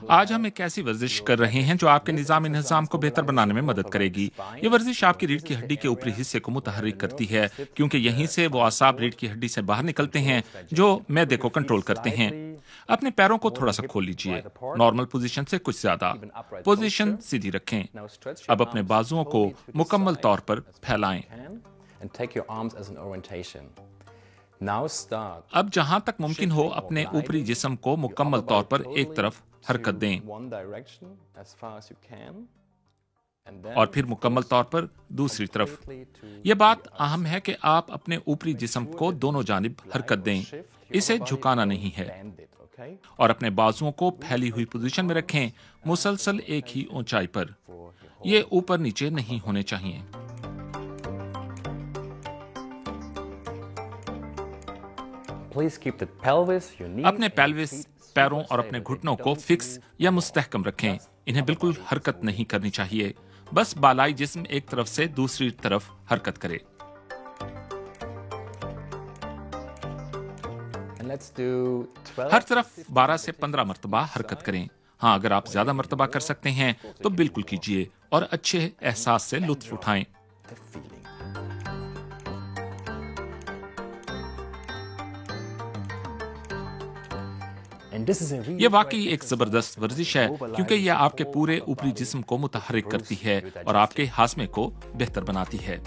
आज हम एक ऐसी वर्जिश कर रहे हैं जो आपके निज़ाम को बेहतर बनाने में मदद करेगी। ये वर्जिश आपकी रीढ़ की हड्डी के ऊपरी हिस्से को मुतहर्रिक करती है, क्योंकि यहीं से वो आसाब रीढ़ की हड्डी से बाहर निकलते हैं जो मैदे को कंट्रोल करते हैं। अपने पैरों को थोड़ा सा खोल लीजिए, नॉर्मल पोजीशन से कुछ ज्यादा। पोजीशन सीधी रखें। अब अपने बाजुओं को मुकम्मल तौर पर फैलाएं। अब जहां तक मुमकिन हो अपने ऊपरी जिस्म को मुकम्मल तौर पर एक तरफ हरकत दें और फिर मुकम्मल तौर पर दूसरी तरफ। यह बात अहम है कि आप अपने ऊपरी जिस्म को दोनों जानिब हरकत दें, इसे झुकाना नहीं है। और अपने बाजुओं को फैली हुई पोजीशन में रखें, मुसलसल एक ही ऊंचाई पर। ये ऊपर नीचे नहीं होने चाहिए। अपने पेल्विस, पैरों और अपने घुटनों को फिक्स या मुस्तहकम रखें। इन्हें बिल्कुल हरकत नहीं करनी चाहिए, बस बालाई जिस्म एक तरफ से दूसरी तरफ हरकत करे। हर तरफ 12 से 15 मरतबा हरकत करें। हाँ, अगर आप ज्यादा मरतबा कर सकते हैं तो बिल्कुल कीजिए और अच्छे एहसास से लुत्फ उठाएं। ये वाकई एक जबरदस्त वर्जिश है, क्योंकि यह आपके पूरे ऊपरी जिस्म को मुतहर्रिक करती है और आपके हाजमे को बेहतर बनाती है।